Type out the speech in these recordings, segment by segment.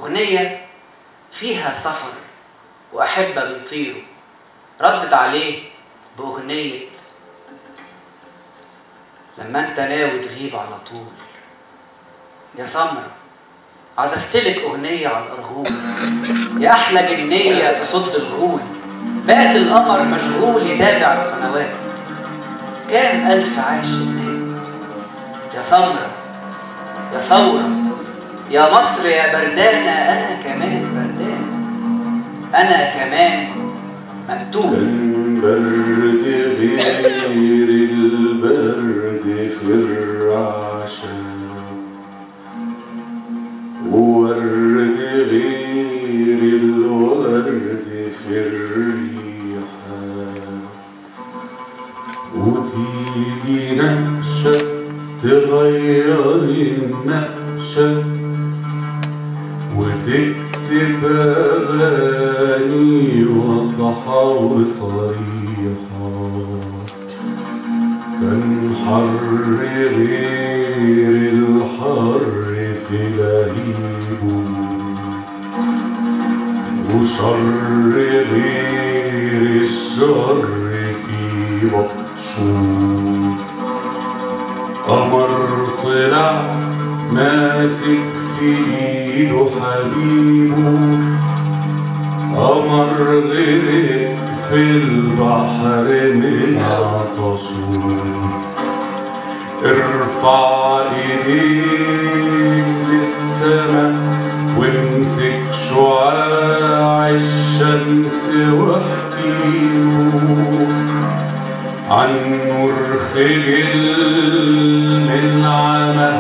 أغنية فيها سفر وأحبة بيطيروا، ردت عليه بأغنية لما أنت ناوي تغيب على طول. يا سمرة عزفتلك أغنية على الأرغول، يا أحلى جنية تصد الغول، بقت القمر مشغول يتابع القنوات، كام ألف عاشق مات. يا سمرة يا ثورة يا مصر يا بردانة، أنا كمان بردان، أنا كمان مقتول. كان برد غير البرد في الرعشة، وورد غير الورد في الريحة، وتيجي نقشة تغير النقشة وتكتب أغاني واضحة وصريحة. كان حر غير الحر في لهيبه، وشر غير الشر في بطشه. قمر طلع ماسك في ايده حبيبه، قمر غرق في البحر من عطشه. ارفع ايديك للسما وامسك شعاع الشمس واحكيله عن نور خجل من العمى،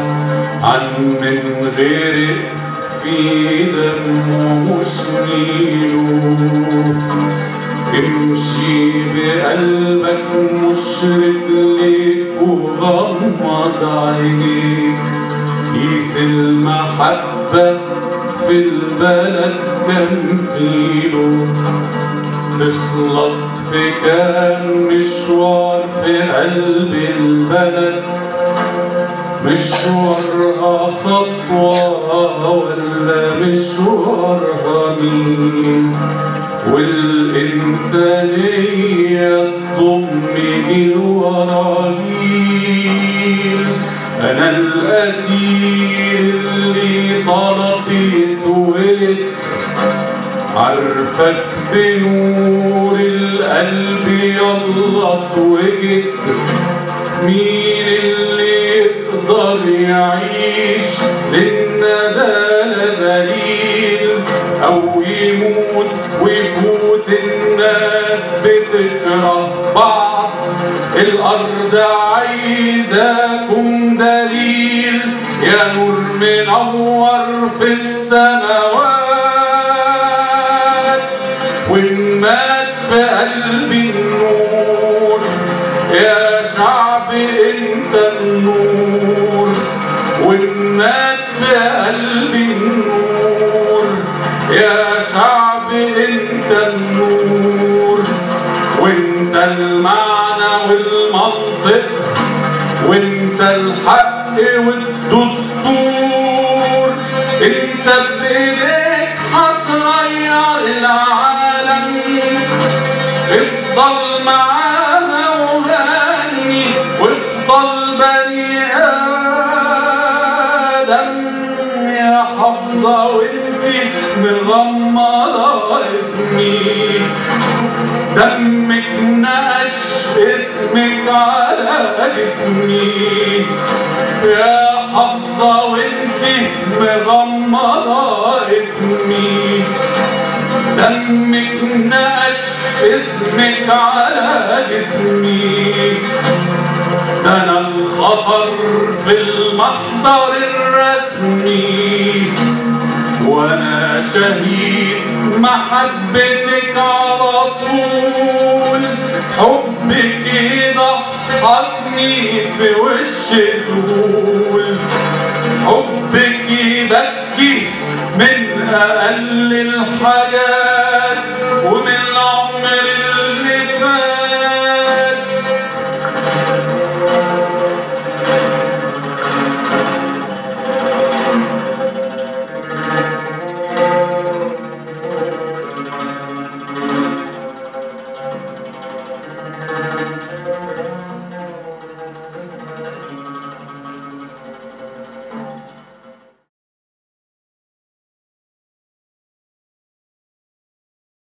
عن من غيرك في دمه مش نيله. امشي بقلبك مشرق ليك وغمض عينيك، قيس المحبة في البلد كام كيلو. تخلص في كام مشوار في قلب البلد، مشوارها خطوة ولا مشوارها مين؟ والإنسانية تضم جيل ورا جيل. أنا القتيل اللي طلب يتولد، عارفك بنور القلب يلا اتوجد. مين اللي يقدر يعيش للندى ذليل، أو يموت ويفوت الناس بتكره بعض؟ الأرض عايزاكم دليل يا نور منور في السماوات، وإن مات في قلبي النور يا شعب انت النور. وإن مات في قلبي النور يا شعب انت النور. وانت المعنى والمنطق، وانت الحق والدستور. انت بايديك هتغير العالم، افضل معاها وغني وافضل بني آدم. يا حافظة وانتي مغمضة اسمي، دمك نقش اسمك على جسمي. يا حافظة وانتي مغمضة اسمي، دمك نقش اسمك على جسمي. ده أنا الخطر في المحضر الرسمي، وأنا شهيد محبتك على طول. حبك يضحكني في وش الدول، حبك يبكي من أقل الحاجات.